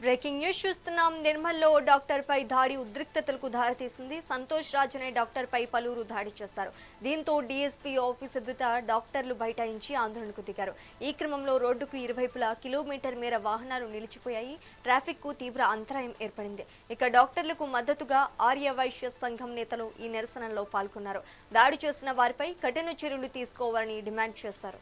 Breaking news చూస్తున్నాం. నిర్మల్లో doctor పై దాడి ఉద్రిక్తతలకు దారితీసింది. సంతోష్ రాజ్ అనే డాక్టర్ పై పలువురు దాడి చేశారు. దీంతో డీఎస్పీ ఆఫీస్ ఎదుట డాక్టర్లు బైఠాయించి ఆందోళనకు దిగారు. ఈ క్రమంలో రోడ్డుకు ఇరువైపులా కిలోమీటర్ మేర వాహనాలు నిలిచిపోయాయి. ట్రాఫిక్ కు తీవ్ర అంతరాయం ఏర్పడింది. ఇక డాక్టర్లకు మద్దతుగా ఆర్య వైశ్య సంఘం నేతలు ఈ నిరసనలో పాల్గొన్నారు. దాడి చేసిన వారిపై కఠిన చర్యలు తీసుకోవాలని డిమాండ్ చేశారు.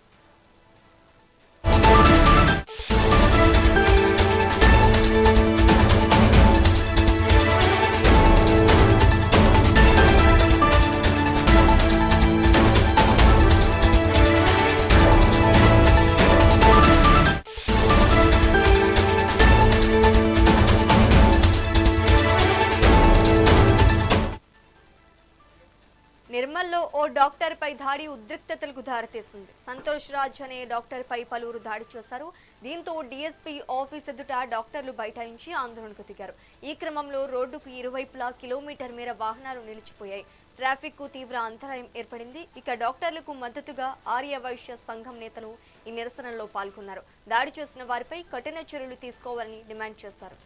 నిర్మల్లో ఓ డాక్టర్ పై దాడి ఉద్రిక్తతలకు దారితీసింది. సంతోష్ రాజ్ అనే డాక్టర్ పై పలువురు దాడి చేశారు. దీంతో డీఎస్పీ ఆఫీస్ ఎదుట డాక్టర్లు బైఠాయించి ఆందోళనకు దిగారు. ఈ క్రమంలో రోడ్డుకు ఇరువైపులా కిలోమీటర్ మేర వాహనాలు నిలిచిపోయాయి. ట్రాఫిక్ కు తీవ్ర అంతరాయం ఏర్పడింది. ఇక డాక్టర్లకు మద్దతుగా ఆర్య వైశ్య సంఘం నేతలు ఈ నిరసనలో పాల్గొన్నారు. దాడి చేసిన వారిపై కఠిన చర్యలు తీసుకోవాలని డిమాండ్ చేశారు.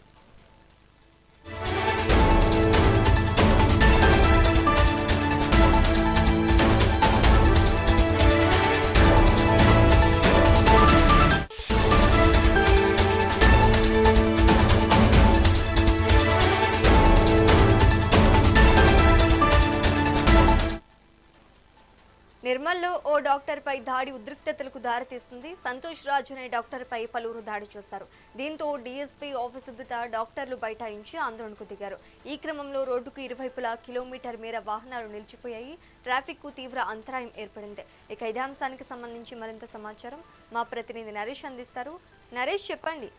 నిర్మల్లో ఓ డాక్టర్ పై దాడి ఉద్రిక్తతలకు దారితీస్తుంది. సంతోష్ రాజ్ అనే డాక్టర్ పై పలువురు దాడి చేశారు. దీంతో డీఎస్పీ ఆఫీస్ ఎదుట డాక్టర్లు బైఠాయించి ఆందోళనకు దిగారు. ఈ క్రమంలో రోడ్డుకు ఇరువైపులా కిలోమీటర్ మేర వాహనాలు నిలిచిపోయాయి. ట్రాఫిక్ కు తీవ్ర అంతరాయం ఏర్పడింది. ఇక ఇదే అంశానికి సంబంధించి మరింత సమాచారం మా ప్రతినిధి నరేష్ అందిస్తారు. నరేష్, చెప్పండి.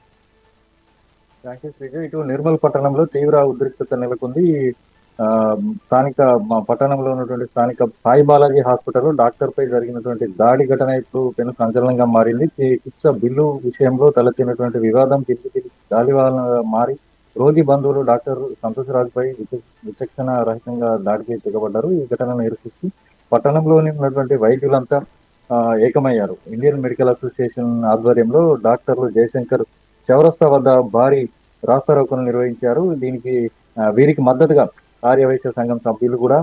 ఇటు నిర్మల్ పట్టణంలో తీవ్ర ఉద్రిక్తత నెలకొంది. స్థానిక పట్టణంలో ఉన్నటువంటి స్థానిక సాయి బాలాజీ హాస్పిటల్లో డాక్టర్ పై జరిగినటువంటి దాడి ఘటన ఇప్పుడు పెను సంచలనంగా మారింది. చికిత్స బిల్లు విషయంలో తలెత్తినటువంటి వివాదం తిరిగి గాలివాలంగా మారి రోగి బంధువులు డాక్టర్ సంతోష్ రాజ్ పై విచక్షణ రహితంగా దాడికి తెగబడ్డారు. ఈ ఘటనను నిరసిస్తూ పట్టణంలోని ఉన్నటువంటి వైద్యులంతా ఏకమయ్యారు. ఇండియన్ మెడికల్ అసోసియేషన్ ఆధ్వర్యంలో డాక్టర్లు జయశంకర్ చౌరస్తా వద్ద భారీ రాస్తారోకోను నిర్వహించారు. వీరికి మద్దతుగా ఆర్యవైశ్య సంఘం సభ్యులు కూడా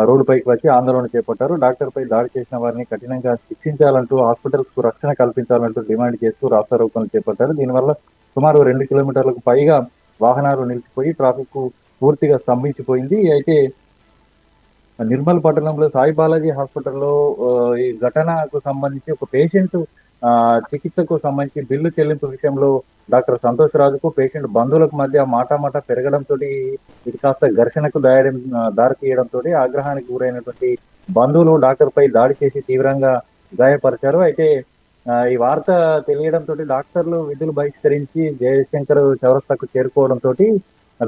రోడ్డుపైకి వచ్చి ఆందోళన చేపట్టారు. డాక్టర్ పై దాడి చేసిన వారిని కఠినంగా శిక్షించాలంటూ, హాస్పిటల్స్ కు రక్షణ కల్పించాలంటూ డిమాండ్ చేస్తూ రాస్తారోకోలు చేపట్టారు. దీనివల్ల సుమారు 2 కిలోమీటర్లకు పైగా వాహనాలు నిలిచిపోయి ట్రాఫిక్ కు పూర్తిగా స్తంభించిపోయింది. అయితే నిర్మల్ పట్టణంలో సాయి బాలాజీ హాస్పిటల్లో ఈ ఘటనకు సంబంధించి ఒక పేషెంట్ చికిత్సకు సంబంధించి బిల్లు చెల్లింపు విషయంలో డాక్టర్ సంతోష్ రాజుకు పేషెంట్ బంధువులకు మధ్య మాటామాట పెరగడంతో ఇది కాస్త ఘర్షణకు దారి తీయడంతో ఆగ్రహానికి గురైనటువంటి బంధువులు డాక్టర్ పై దాడి చేసి తీవ్రంగా గాయపరిచారు. అయితే ఈ వార్త తెలియడంతో డాక్టర్లు విధులు బహిష్కరించి జయశంకర్ చౌరస్తాకు చేరుకోవడంతో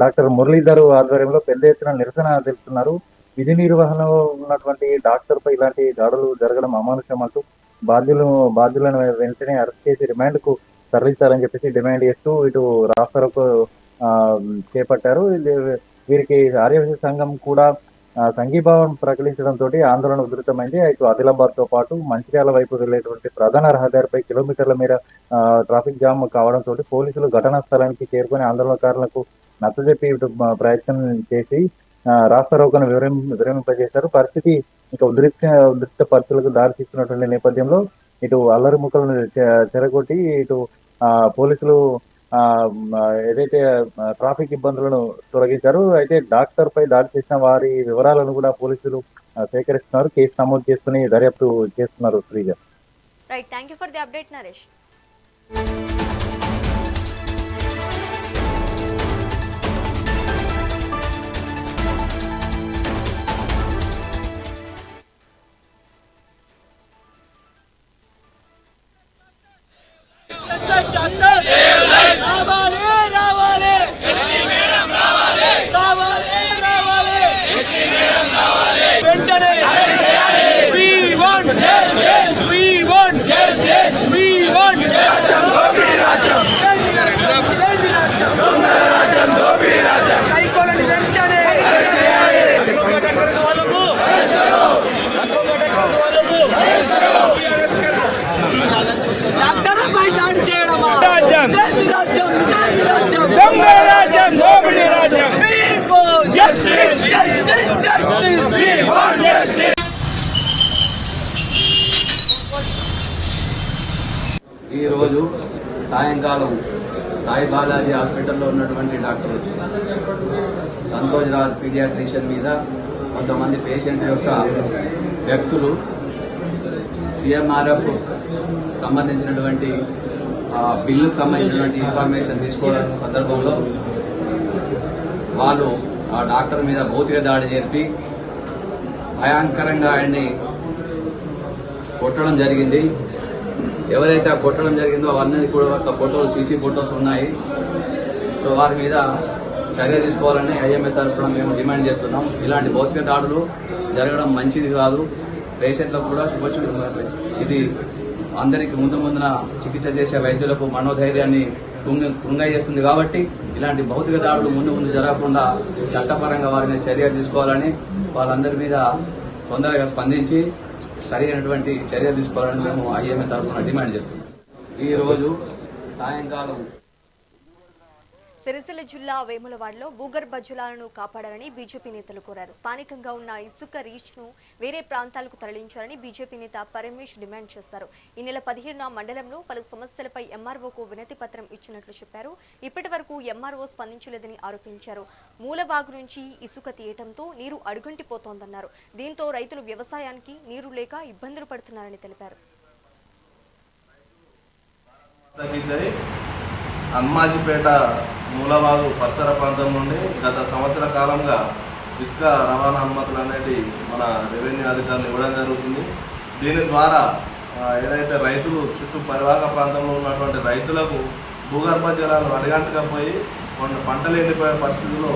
డాక్టర్ మురళీధర్ ఆధ్వర్యంలో పెద్ద ఎత్తున నిరసన తెలుపుతున్నారు. విధి నిర్వహణలో ఉన్నటువంటి డాక్టర్ పై ఇలాంటి దాడులు జరగడం అమానుషం అంటూ బాధ్యులను వెంటనే అరెస్ట్ చేసి రిమాండ్ కు తరలించాలని చెప్పేసి డిమాండ్ చేస్తూ ఇటు రాస్తారోకో చేపట్టారు. వీరికి ఆర్యవైశ్య సంఘం కూడా సంఘీభావం ప్రకటించడంతో ఆందోళన ఉధృతమైంది. ఇటు ఆదిలాబాద్ తో పాటు మంచిర్యాల వైపు వెళ్లేటువంటి ప్రధాన రహదారిపై కిలోమీటర్ల మేర ట్రాఫిక్ జామ్ కావడంతో పోలీసులు ఘటనా స్థలానికి చేరుకుని ఆందోళనకారులకు నచ్చజెప్పి ప్రయత్నం చేసి రాస్తారోకోను విరమింపజేశారు. పరిస్థితి ఇంకా ఉద్రిక్త పరిస్థితులకు దారితీస్తున్నటువంటి నేపథ్యంలో ఇటు అల్లరి ముక్కలను చెరగొట్టి ఇటు పోలీసులు ఏదైతే ట్రాఫిక్ ఇబ్బందులను తొలగించారు. అయితే డాక్టర్ పై దాడి చేసిన వారి వివరాలను కూడా పోలీసులు సేకరిస్తున్నారు. కేసు నమోదు చేసుకుని దర్యాప్తు చేస్తున్నారు. Sreeja, right, thank you for the update Naresh. We want justice. We want justice. We want justice. ఈరోజు సాయంకాలం సాయి బాలాజీ హాస్పిటల్లో ఉన్నటువంటి డాక్టర్ సంతోష్ రాజ్ పీడియాట్రిషియన్ మీద కొంతమంది పేషెంట్ యొక్క వ్యక్తులు సిఎంఆర్ఎఫ్ సంబంధించినటువంటి బిల్లుకు సంబంధించినటువంటి ఇన్ఫర్మేషన్ తీసుకోవడం సందర్భంలో వాళ్ళు ఆ డాక్టర్ మీద భౌతిక దాడి జరిపి భయంకరంగా ఆయన్ని కొట్టడం జరిగింది. ఎవరైతే ఆ కొట్టడం జరిగిందో అవన్నీ కూడా ఒక ఫోటోలు సీసీ ఫోటోస్ ఉన్నాయి. సో వారి మీద చర్య తీసుకోవాలని ఐఎంఏ తరఫున మేము డిమాండ్ చేస్తున్నాం. ఇలాంటి భౌతిక దాడులు జరగడం మంచిది కాదు. పేషెంట్లకు కూడా ఇది అందరికీ ముందున చికిత్స చేసే వైద్యులకు మనోధైర్యాన్ని కృంగజేస్తుంది. కాబట్టి ఇలాంటి భౌతిక దాడులు ముందు జరగకుండా చట్టపరంగా వారి మీద చర్య తీసుకోవాలని, వాళ్ళందరి మీద తొందరగా స్పందించి సరైనటువంటి చర్యలు తీసుకోవాలని మేము ఐఎంఏ తరఫున డిమాండ్ చేస్తున్నాం. ఈరోజు సాయంకాలం సిరిసిల్ల జిల్లా వేములవాడలో భూగర్భ జలాలను కాపాడాలని బీజేపీ నేతలు కోరారు. స్థానికంగా ఉన్న ఇసుక రీచ్ ను వేరే ప్రాంతాలకు తరలించాలని బీజేపీ నేత పరమేష్ డిమాండ్ చేశారు. ఈ నెల 15న మండలంలో పలు సమస్యలపై ఎంఆర్ఓకు వినతి పత్రం ఇచ్చినట్లు చెప్పారు. ఇప్పటి వరకు ఎంఆర్ఓ స్పందించలేదని ఆరోపించారు. మూలబాగు నుంచి ఇసుక తీయటంతో నీరు అడుగంటిపోతోందన్నారు. దీంతో రైతులు వ్యవసాయానికి నీరు లేక ఇబ్బందులు పడుతున్నారని తెలిపారు. అమ్మాజిపేట మూలవాగు పరిసర ప్రాంతం నుండి గత సంవత్సర కాలంగా ఇసుక రవాణా అనుమతులు అనేది మన రెవెన్యూ అధికారులు ఇవ్వడం జరుగుతుంది. దీని ద్వారా ఏదైతే రైతులు చుట్టూ పరివాహక ప్రాంతంలో ఉన్నటువంటి రైతులకు భూగర్భ జలాలు అడగంటకపోయి పంటలు ఎండిపోయే పరిస్థితుల్లో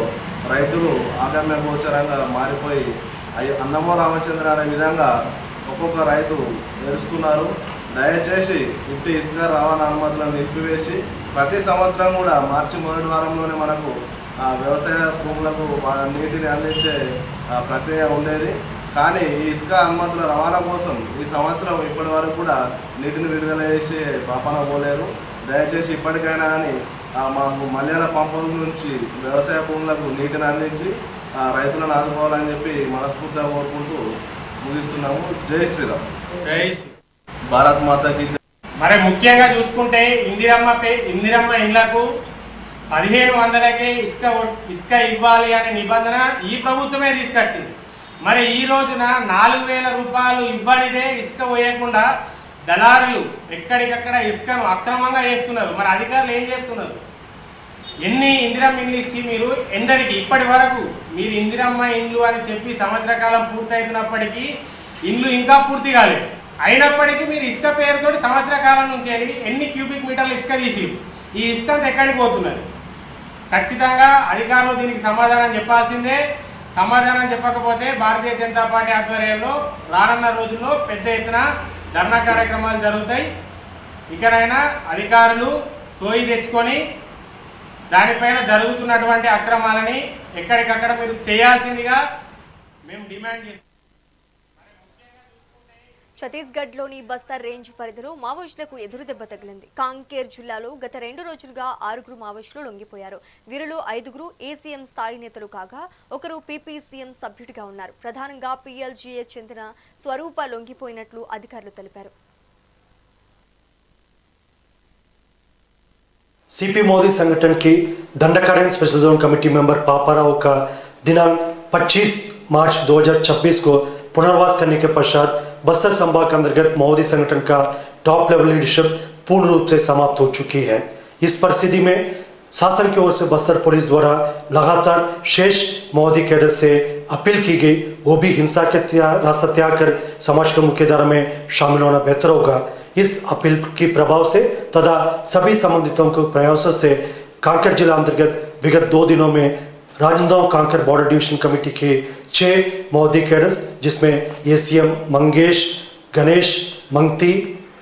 రైతులు ఆగమ్య గోచరంగా మారిపోయి అన్నమో రామచంద్ర అనే విధంగా ఒక్కొక్క రైతు ఎరుస్తున్నారు. దయచేసి ఇంటి ఇసుక రవాణా అనుమతులను నిలిపివేసి ప్రతి సంవత్సరం కూడా మార్చి మొదటి వారంలోనే మనకు వ్యవసాయ భూములకు నీటిని అందించే ప్రక్రియ ఉండేది. కానీ ఈ ఇసుక అనుమతుల రవాణా కోసం ఈ సంవత్సరం ఇప్పటి వరకు కూడా నీటిని విడుదల చేసే పాపన పోలేరు. దయచేసి ఇప్పటికైనా కానీ మాకు మల్యాల పంపుల నుంచి వ్యవసాయ భూములకు నీటిని అందించి రైతులను ఆదుకోవాలని చెప్పి మనస్ఫూర్తిగా కోరుకుంటూ ముగిస్తున్నాము. జై శ్రీరామ్. జై భారత్ మాతాకి. మరి ముఖ్యంగా చూసుకుంటే ఇందిరమ్మ ఇండ్లకు 1500కే ఇసుక ఇవ్వాలి అనే నిబంధన ఈ ప్రభుత్వమే తీసుకొచ్చింది. మరి ఈ రోజున 4000 రూపాయలు ఇవ్వనిదే ఇసుక పోయకుండా దళారులు ఎక్కడికక్కడ ఇసుకను అక్రమంగా వేస్తున్నారు. మరి అధికారులు ఏం చేస్తున్నారు? ఎన్ని ఇందిరమ్మ ఇండ్లు ఇచ్చి మీరు ఎందరికి ఇప్పటి వరకు మీరు ఇందిరమ్మ ఇండ్లు అని చెప్పి సంవత్సర కాలం పూర్తవుతున్నప్పటికీ ఇండ్లు ఇంకా పూర్తి కాలేదు. అయినప్పటికీ మీరు ఇసుక పేరుతోటి సంవత్సర కాలం నుంచి ఎన్ని క్యూబిక్ మీటర్లు ఇసుక తీసి ఈ ఇసుక ఎక్కడికి పోతున్నది? ఖచ్చితంగా అధికారులు దీనికి సమాధానం చెప్పాల్సిందే. సమాధానం చెప్పకపోతే భారతీయ జనతా పార్టీ ఆధ్వర్యంలో రానున్న రోజుల్లో పెద్ద ఎత్తున ధర్నా కార్యక్రమాలు జరుగుతాయి. ఇకనైనా అధికారులు సోయి తెచ్చుకొని దానిపైన జరుగుతున్నటువంటి అక్రమాలని ఎక్కడికక్కడ మీరు చేయాల్సిందిగా మేము డిమాండ్ చేస్తాం. ఛత్తీస్గఢ్లోని బస్తర్ రేంజ్ పరిధిలో మావోయిస్టులకు ఎదురుదెబ్బ తగిలింది. కాంకేర్ జిల్లాలో గత 2 రోజులుగా 6 మావోయిస్టులు లొంగిపోయారు. వీరిలో 5 ఏసీఎం స్థాయి నేతలు కాగా ఒకరు పీపీసీఎం సభ్యుడిగా ఉన్నారు. ప్రధానంగా పీఎల్జీఏ చెందిన స్వరూప లొంగిపోయినట్లు అధికారులు తెలిపారు. सीपी मोदी संगठन की Dandakaranya special zone committee member Paparao का दिनांक 25 मार्च 2026 को पुनर्वास करने के पश्चात बस्तर संभाग के अंतर्गत मोदी संगठन का टॉप लेवल लीडरशिप पूर्ण रूप से समाप्त हो चुकी है। इस परिस्थिति में शासन की ओर से बस्तर पुलिस द्वारा लगातार शेष मोदी कैडर से अपील की गई, वो भी हिंसा के रास्ता त्याग कर समाज के मुख्यधारा में शामिल होना बेहतर होगा। इस अपील की प्रभाव से तथा सभी संबंधितों के प्रयासों से कांकेर जिला अंतर्गत विगत 2 दिनों में Rajnandgaon Kanker border division committee के 6 मोदी कैडर्स जिसमें एसीएम मंगेश, गणेश, मंगती,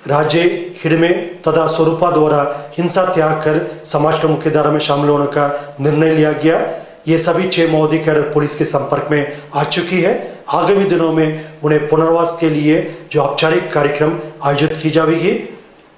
राजे, हिडमे तथा स्वरूपा द्वारा हिंसा त्याग कर समाज के मुख्यधारा में शामिल होने का निर्णय लिया गया। ये सभी 6 मोदी कैडर पुलिस के संपर्क में आ चुकी है। आगामी दिनों में उन्हें पुनर्वास के लिए जो औपचारिक कार्यक्रम आयोजित की जाएगी।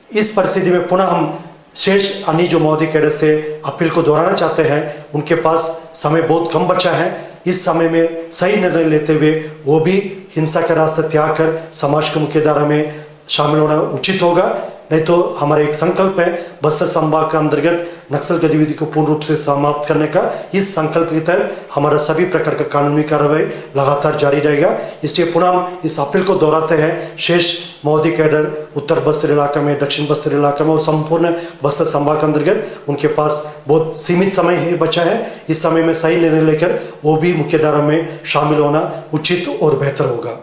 इस परिस्थिति में पुनः हम शेष अन्य जो मोदी कैडर से अपील को दोहराना चाहते हैं, उनके पास समय बहुत कम बचा है। इस समय में सही निर्णय लेते हुए वो भी हिंसा का रास्ता त्याग कर समाज की मुख्यधारा में शामिल होना उचित होगा। नहीं तो हमारा एक संकल्प है बस्तर संभाग के अंतर्गत नक्सल गतिविधि को पूर्ण रूप से समाप्त करने का। इस संकल्प के तहत हमारा सभी प्रकार का कानूनी कार्रवाई लगातार जारी रहेगा। इसलिए पुनः हम इस अपील को दोहराते हैं शेष महोदय कैडर उत्तर बस्तर इलाका में, दक्षिण बस्तर इलाका में और संपूर्ण बस्तर संभाग के अंतर्गत उनके पास बहुत सीमित समय ही बचा है। इस समय में सही निर्णय लेकर वो भी मुख्यधारा में शामिल होना उचित और बेहतर होगा।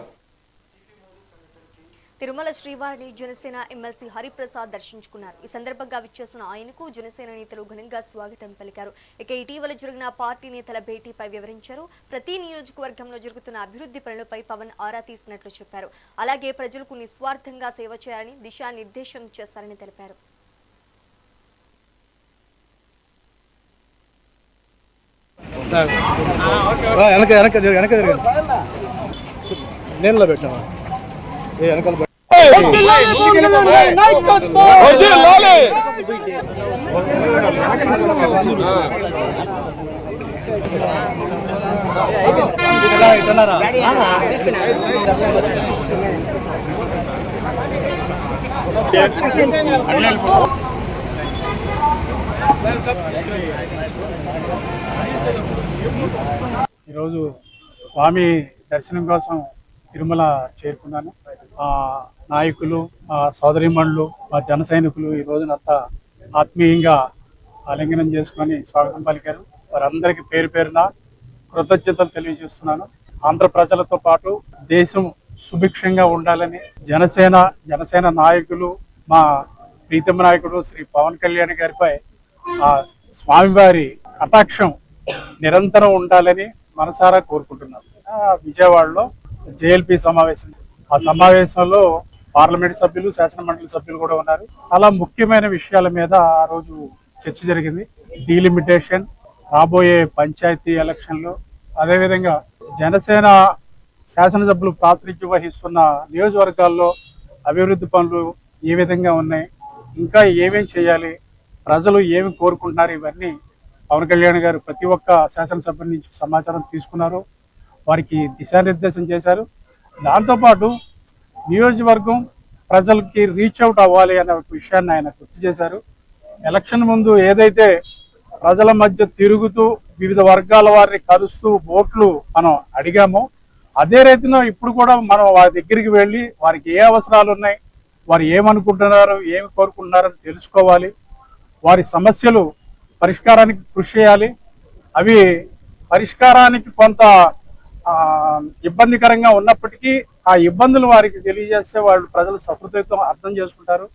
తిరుమల శ్రీవారిని జనసేన ఎమ్మెల్సీ హరిప్రసాద్ దర్శించుకున్నారు. ఈ సందర్భంగా విచ్చేసిన ఆయనకు జనసేన నేతలు ఘనంగా స్వాగతం పలికారు. ఇక ఇటీవల జరిగిన పార్టీ నేతల భేటీపై వివరించారు. ప్రతి నియోజకవర్గంలో జరుగుతున్న అభివృద్ధి పనులపై పవన్ ఆరా తీసినట్లు చెప్పారు. అలాగే ప్రజలకు నిస్వార్థంగా సేవ చేయాలని దిశానిర్దేశం చేస్తారని తెలిపారు. ఈరోజు స్వామి దర్శనం కోసం తిరుమల చేరుకున్నాను. నాయకులు, సోదరిమణులు, మా జన సైనికులు ఈ రోజునంతా ఆత్మీయంగా ఆలింగనం చేసుకొని స్వాగతం పలికారు. వారందరికీ పేరు పేరున కృతజ్ఞతలు తెలియజేస్తున్నాను. ఆంధ్ర ప్రజలతో పాటు దేశం సుభిక్షంగా ఉండాలని జనసేన నాయకులు, మా ప్రీతమ నాయకుడు శ్రీ పవన్ కళ్యాణ్ గారిపై ఆ స్వామివారి కటాక్షం నిరంతరం ఉండాలని మనసారా కోరుకుంటున్నాను. విజయవాడలో జేఎల్పీ సమావేశం, ఆ సమావేశంలో పార్లమెంట్ సభ్యులు, శాసనమండలి సభ్యులు కూడా ఉన్నారు. చాలా ముఖ్యమైన విషయాల మీద ఆ రోజు చర్చ జరిగింది. డీలిమిటేషన్, రాబోయే పంచాయతీ ఎలక్షన్లు, అదేవిధంగా జనసేన శాసనసభ్యులు ప్రాతినిధ్యం వహిస్తున్న నియోజకవర్గాల్లో అభివృద్ధి పనులు ఏ విధంగా ఉన్నాయి, ఇంకా ఏమేం చేయాలి, ప్రజలు ఏమి కోరుకుంటున్నారు, ఇవన్నీ పవన్ కళ్యాణ్ గారు ప్రతి ఒక్క శాసనసభ్యుల నుంచి సమాచారం తీసుకున్నారు. వారికి దిశానిర్దేశం చేశారు. దాంతోపాటు నియోజకవర్గం ప్రజలకి రీచ్ అవుట్ అవ్వాలి అనే ఒక విషయాన్ని ఆయన గుర్తు చేశారు. ఎలక్షన్ ముందు ఏదైతే ప్రజల మధ్య తిరుగుతూ వివిధ వర్గాల వారిని కలుస్తూ ఓట్లు మనం అడిగామో, అదే రీతిలో ఇప్పుడు కూడా మనం వారి దగ్గరికి వెళ్ళి వారికి ఏ అవసరాలు ఉన్నాయి, వారు ఏమనుకుంటున్నారు, ఏమి కోరుకుంటున్నారని తెలుసుకోవాలి. వారి సమస్యలు పరిష్కారానికి కృషి చేయాలి. అవి పరిష్కారానికి కొంత ఇబ్బందికరంగా ఉన్నప్పటికీ ఆ ఇబ్బందులు వారికి తెలియజేస్తే వాళ్ళు ప్రజలు సహృదయతో అర్థం చేసుకుంటారు.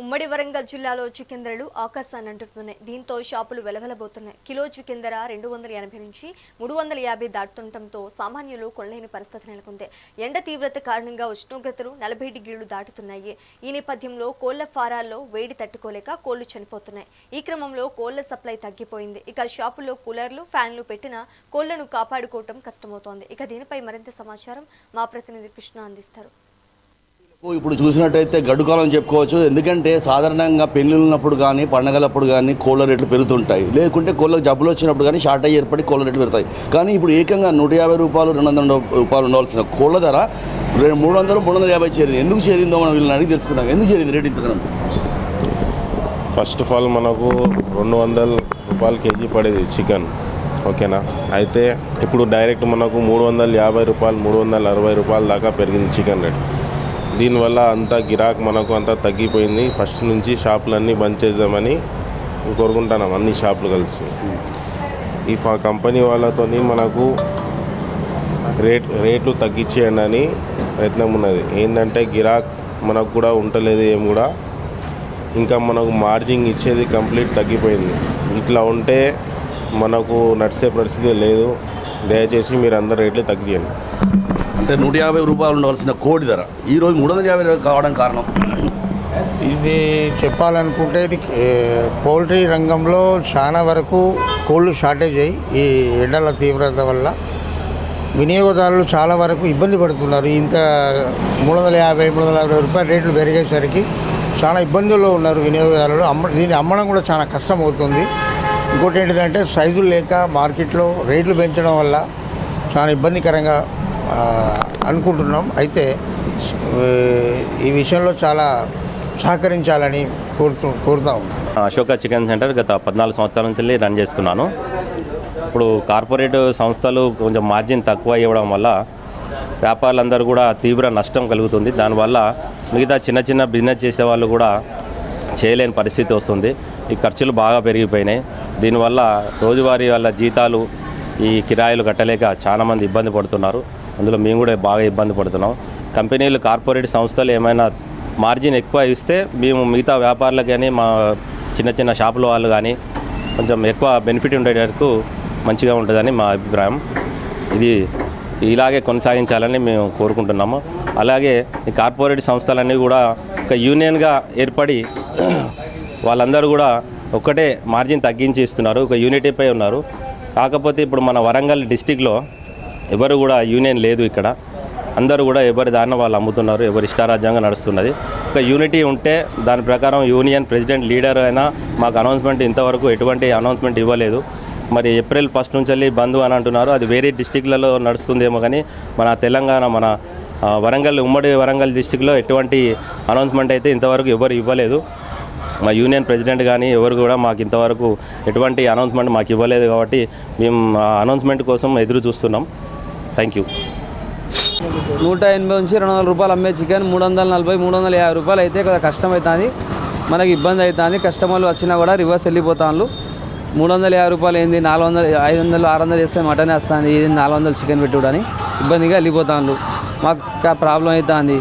ఉమ్మడి వరంగల్ జిల్లాలో చికెన్ ధరలు ఆకాశాన్ని అంటుతున్నాయి. దీంతో షాపులు వెలవెలబోతున్నాయి. కిలో చికెన్ ధర 280 నుంచి 350 దాటుతుండటంతో సామాన్యులు కొనలేని పరిస్థితి నెలకొంది. ఎండ తీవ్రత కారణంగా ఉష్ణోగ్రతలు 40 డిగ్రీలు దాటుతున్నాయి. ఈ నేపథ్యంలో కోళ్ల ఫారాల్లో వేడి తట్టుకోలేక కోళ్లు చనిపోతున్నాయి. ఈ క్రమంలో కోళ్ల సప్లై తగ్గిపోయింది. ఇక షాపుల్లో కూలర్లు, ఫ్యాన్లు పెట్టినా కోళ్లను కాపాడుకోవటం కష్టమవుతోంది. ఇక దీనిపై మరింత సమాచారం మా ప్రతినిధి కృష్ణ అందిస్తారు. ఇప్పుడు చూసినట్టయితే గడ్డుకాలం చెప్పుకోవచ్చు. ఎందుకంటే సాధారణంగా పెళ్లిళ్ళు ఉన్నప్పుడు కానీ, పండగలప్పుడు కానీ కోళ్ళ రేట్లు పెరుగుతుంటాయి. లేకుంటే కోళ్ళకు జబ్బులు వచ్చినప్పుడు కానీ షార్టేజ్ ఏర్పడి కోళ్ళ రేట్లు పెరుగుతాయి. కానీ ఇప్పుడు ఏకంగా 150 రూపాయలు, 200 రూపాయలు ఉండవలసిన కోళ్ళ ధర 300, 350 చేరింది. ఎందుకు చేరిందో మనం వీళ్ళని అడిగి తెలుసుకున్నాం. ఎందుకు చేరింది రేటు ఇంతకన్నా? ఫస్ట్ ఆఫ్ ఆల్ మనకు 200 రూపాయలు కేజీ పడేది చికెన్, ఓకేనా. అయితే ఇప్పుడు డైరెక్ట్ మనకు 350 రూపాయలు, 360 రూపాయల దాకా పెరిగింది చికెన్ రేట్. దీనివల్ల అంతా గిరాక్ మనకు అంతా తగ్గిపోయింది. ఫస్ట్ నుంచి షాపులన్నీ బంద్ చేద్దామని కోరుకుంటున్నాం, అన్ని షాపులు కలిసి. ఈ కంపెనీ వాళ్ళతో మనకు రేట్లు తగ్గించేయండి అని ప్రయత్నం ఉన్నది. ఏంటంటే గిరాక్ మనకు కూడా ఉండలేదు, ఏం కూడా ఇంకా మనకు మార్జిన్ ఇచ్చేది కంప్లీట్ తగ్గిపోయింది. ఇట్లా ఉంటే మనకు నడిచే పరిస్థితి లేదు. దయచేసి మీరు అందరు రేట్లు తగ్గియండి. అంటే 150 రూపాయలు ఉండవలసిన కోడి ధర ఈరోజు 350 కావడం కారణం? ఇది చెప్పాలనుకుంటే ఇది పౌల్ట్రీ రంగంలో చాలా వరకు కోళ్ళు షార్టేజ్ అయ్యి ఈ ఎండల తీవ్రత వల్ల వినియోగదారులు చాలా వరకు ఇబ్బంది పడుతున్నారు. ఇంత 350, 360 రూపాయల రేట్లు పెరిగేసరికి చాలా ఇబ్బందుల్లో ఉన్నారు వినియోగదారులు. దీన్ని అమ్మడం కూడా చాలా కష్టం అవుతుంది. ఇంకోటి ఏంటిదంటే సైజులు లేక మార్కెట్లో రేట్లు పెంచడం వల్ల చాలా ఇబ్బందికరంగా అనుకుంటున్నాం. అయితే ఈ విషయంలో చాలా సహకరించాలని కోరుతా ఉన్నాను. అశోక చికెన్ సెంటర్ గత 14 సంవత్సరాల నుంచి రన్ చేస్తున్నాను. ఇప్పుడు కార్పొరేట్ సంస్థలు కొంచెం మార్జిన్ తక్కువ ఇవ్వడం వల్ల వ్యాపారులందరూ కూడా తీవ్ర నష్టం కలుగుతుంది. దానివల్ల మిగతా చిన్న చిన్న బిజినెస్ చేసే వాళ్ళు కూడా చేయలేని పరిస్థితి వస్తుంది. ఈ ఖర్చులు బాగా పెరిగిపోయినాయి. దీనివల్ల రోజువారీ వాళ్ళ జీతాలు ఈ కిరాయిలు కట్టలేక చాలామంది ఇబ్బంది పడుతున్నారు. అందులో మేము కూడా బాగా ఇబ్బంది పడుతున్నాం. కంపెనీలు కార్పొరేట్ సంస్థలు ఏమైనా మార్జిన్ ఎక్కువ ఇస్తే మేము మిగతా వ్యాపారులకు కానీ మా చిన్న చిన్న షాపుల వాళ్ళు కానీ కొంచెం ఎక్కువ బెనిఫిట్ ఉండేటట్టు మంచిగా ఉంటుందని మా అభిప్రాయం. ఇది ఇలాగే కొనసాగించాలని మేము కోరుకుంటున్నాము. అలాగే ఈ కార్పొరేట్ సంస్థలన్నీ కూడా ఒక యూనియన్గా ఏర్పడి వాళ్ళందరూ కూడా ఒక్కటే మార్జిన్ తగ్గించి ఇస్తున్నారు, ఒక యూనిటీపై ఉన్నారు. కాకపోతే ఇప్పుడు మన వరంగల్ డిస్టిక్లో ఎవరు కూడా యూనియన్ లేదు. ఇక్కడ అందరూ కూడా ఎవరి దారిన వాళ్ళు అమ్ముతున్నారు, ఎవరి ఇష్టారాజ్యంగా నడుస్తున్నది. ఒక యూనిటీ ఉంటే దాని ప్రకారం యూనియన్ ప్రెసిడెంట్ లీడర్ అయినా మాకు అనౌన్స్మెంట్ ఇంతవరకు ఎటువంటి అనౌన్స్మెంట్ ఇవ్వలేదు. మరి ఏప్రిల్ 1 నుంచి వెళ్ళి బంద్ అని అంటున్నారు. అది వేరే డిస్టిక్లలో నడుస్తుందేమో కానీ మన తెలంగాణ మన వరంగల్ ఉమ్మడి వరంగల్ డిస్టిక్లో ఎటువంటి అనౌన్స్మెంట్ అయితే ఇంతవరకు ఎవరు ఇవ్వలేదు. మా యూనియన్ ప్రెసిడెంట్ కానీ ఎవరు కూడా మాకు ఇంతవరకు ఎటువంటి అనౌన్స్మెంట్ మాకు ఇవ్వలేదు. కాబట్టి మేము అనౌన్స్మెంట్ కోసం ఎదురు చూస్తున్నాం. Thank you. 180 నుంచి 200 రూపాయలు అమ్మే చికెన్ 340, 350 రూపాయలు అయితే కదా కష్టం అవుతుంది, మనకి ఇబ్బంది అవుతుంది. కస్టమర్లు వచ్చినా కూడా రివర్స్ వెళ్ళిపోతాను. 350 రూపాయలు ఏంది, 400, 500, 600 చేస్తే మటనే వస్తుంది. ఇది 400 చికెన్ పెట్టుడని ఇబ్బందిగా వెళ్ళిపోతాను. మాకు ప్రాబ్లం అవుతుంది.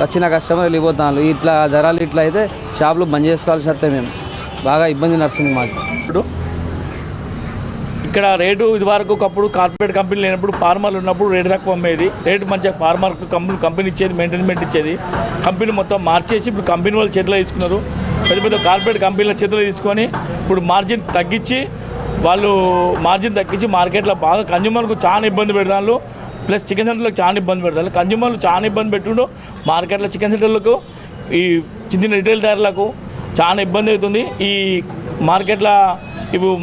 వచ్చిన కస్టమర్ వెళ్ళిపోతాను. ఇట్లా ధరలు ఇట్లా అయితే షాపులు బంద్ చేసుకోవాల్సి వస్తే మేము బాగా ఇబ్బంది నడుస్తుంది మాకు. ఇక్కడ రేటు ఇది వరకు ఒకప్పుడు కార్పొరేట్ కంపెనీ లేనప్పుడు ఫార్మర్లు ఉన్నప్పుడు రేటు తక్కువ అమ్మేది. రేటు మంచిగా ఫార్మర్కు కంపెనీ ఇచ్చేది, మెయింటైన్మెంట్ ఇచ్చేది. కంపెనీ మొత్తం మార్చేసి ఇప్పుడు కంపెనీ వాళ్ళ చేతిలో తీసుకున్నారు. పెద్ద పెద్ద కార్పొరేట్ కంపెనీల చేతిలో తీసుకొని ఇప్పుడు మార్జిన్ తగ్గించి మార్కెట్లో బాగా కన్జ్యూమర్కు చాలా ఇబ్బంది పెడతాను. ప్లస్ చికెన్ సెంటర్లకు చాలా ఇబ్బంది పెడతారు. కన్జ్యూమర్లు చాలా ఇబ్బంది పెట్టుండో మార్కెట్లో చికెన్ సెంటర్లకు ఈ చిన్న రిటైల్ దారులకు చాలా ఇబ్బంది అవుతుంది. ఈ మార్కెట్లో ఇప్పుడు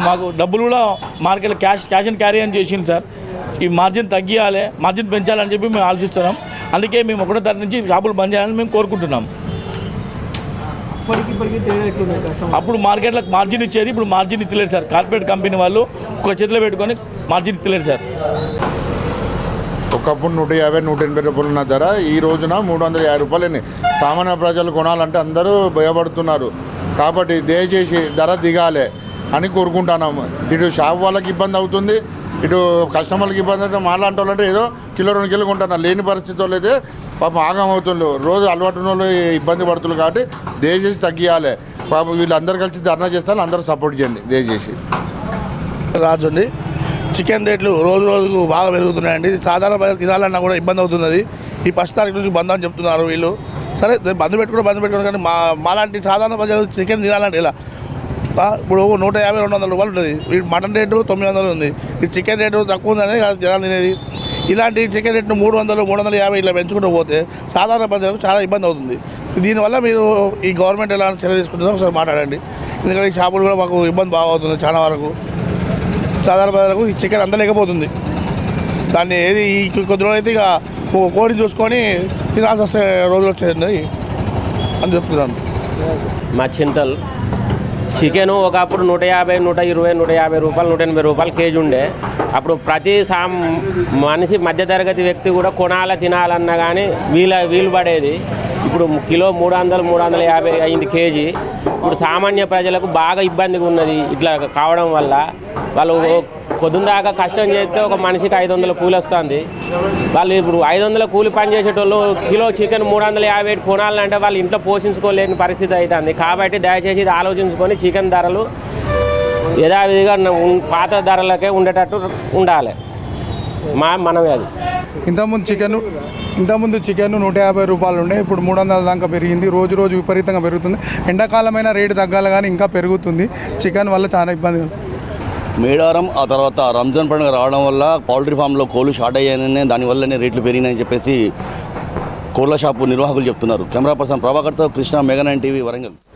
మాకు డబ్బులు కూడా మార్కెట్లో క్యాష్ అండ్ క్యారీ అని చేసింది సార్. ఈ మార్జిన్ తగ్గియాలి, మార్జిన్ పెంచాలని చెప్పి మేము ఆలోచిస్తున్నాం. అందుకే మేము 1వ తారీఖు నుంచి షాపులు బంద్ చేయాలని మేము కోరుకుంటున్నాం. అప్పుడు మార్కెట్లకు మార్జిన్ ఇచ్చేది, ఇప్పుడు మార్జిన్ ఇస్తలేరు సార్. కార్పొరేట్ కంపెనీ వాళ్ళు ఒక చేతిలో పెట్టుకొని మార్జిన్ ఇస్తలేరు సార్. ఒకప్పుడు 150, 180 రూపాయలు ఉన్న ధర ఈ రోజున 350 రూపాయలని సామాన్య ప్రజలు కొనాలంటే అందరూ భయపడుతున్నారు. కాబట్టి దయచేసి ధర దిగాలి అని కోరుకుంటున్నాము. ఇటు షాప్ వాళ్ళకి ఇబ్బంది అవుతుంది, ఇటు కస్టమర్లకు ఇబ్బంది అంటే మాలాంటి వాళ్ళంటే ఏదో కిలో 2 కిలో కొంటున్నారు. లేని పరిస్థితుల్లో అయితే పాపం ఆగం అవుతుండ్రు. రోజు అలవాటు వాళ్ళు ఇబ్బంది పడుతున్నారు. కాబట్టి దయచేసి తగ్గియాలి. పాపం వీళ్ళందరూ కలిసి ధర్నా చేస్తారు. అందరూ సపోర్ట్ చేయండి దయచేసి. రాజు అండి. చికెన్ రేట్లు రోజు రోజుకు బాగా పెరుగుతున్నాయండి. సాధారణ ప్రజలు తినాలన్నా కూడా ఇబ్బంది అవుతున్నది. ఈ 1 తారీఖు నుంచి బంద్ అని చెప్తున్నారు వీళ్ళు. సరే బంద్ పెట్టుకోవడం కానీ మాలాంటి సాధారణ ప్రజలు చికెన్ తినాలంటే ఇలా ఇప్పుడు 150, 200 రూపాయలు ఉంటుంది. వీటి మటన్ రేటు 900 ఉంది. ఈ చికెన్ రేటు తక్కువ ఉందనే జనాలు తినేది. ఇలాంటి చికెన్ రేట్ను 300, 350 ఇలా పెంచుకుంటూ పోతే సాధారణ ప్రజలకు చాలా ఇబ్బంది అవుతుంది. దీనివల్ల మీరు ఈ గవర్నమెంట్ ఎలా చర్య తీసుకుంటుందో ఒకసారి మాట్లాడండి. ఎందుకంటే ఈ షాపులు కూడా మాకు ఇబ్బంది బాగా అవుతుంది. చాలా వరకు సాధారణ ప్రజలకు ఈ చికెన్ అందలేకపోతుంది. దాన్ని ఏది ఈ కొద్ది రోజులు అయితే ఇక కోడి చూసుకొని తినాల్సి వస్తే రోజులు వచ్చేది అని చెప్తున్నాను. మా చింతల్ చికెను ఒకప్పుడు 150, 120, 150 రూపాయలు, 180 రూపాయలు కేజీ ఉండే. అప్పుడు ప్రతి మనిషి మధ్యతరగతి వ్యక్తి కూడా కొనాల తినాలన్నా కానీ వీలు పడేది. ఇప్పుడు కిలో 300, 350 అయింది కేజీ. ఇప్పుడు సామాన్య ప్రజలకు బాగా ఇబ్బందిగా ఉన్నది. ఇట్లా కావడం వల్ల వాళ్ళు పొద్దున్న దాకా కష్టం చేస్తే ఒక మనిషికి 500 కూలి వస్తుంది. వాళ్ళు ఇప్పుడు 500 కూలి పని చేసేటోళ్ళు కిలో చికెన్ 350 కొనాలంటే వాళ్ళు ఇంట్లో పోషించుకోలేని పరిస్థితి అవుతుంది. కాబట్టి దయచేసి ఇది ఆలోచించుకొని చికెన్ ధరలు యథావిధిగా పాత ధరలకే ఉండేటట్టు ఉండాలి. మనమే అది. ఇంతకుముందు చికెన్ 150 రూపాయలు ఉండే, ఇప్పుడు 300 దాకా పెరిగింది. రోజు రోజు విపరీతంగా పెరుగుతుంది. ఎండాకాలమైన రేటు తగ్గాలి కానీ ఇంకా పెరుగుతుంది. చికెన్ వల్ల చాలా ఇబ్బంది. మేడారం ఆ తర్వాత రంజాన్ పండుగ రావడం వల్ల పౌల్ట్రీ ఫామ్లో కోళ్ళు షార్ట్ అయ్యాయని, దానివల్లనే రేట్లు పెరిగినాయని చెప్పేసి కోళ్ళ షాపు నిర్వాహకులు చెప్తున్నారు. కెమెరా పర్సన్ ప్రభాకర్తో కృష్ణ, మెగా 9 టీవీ, వరంగల్.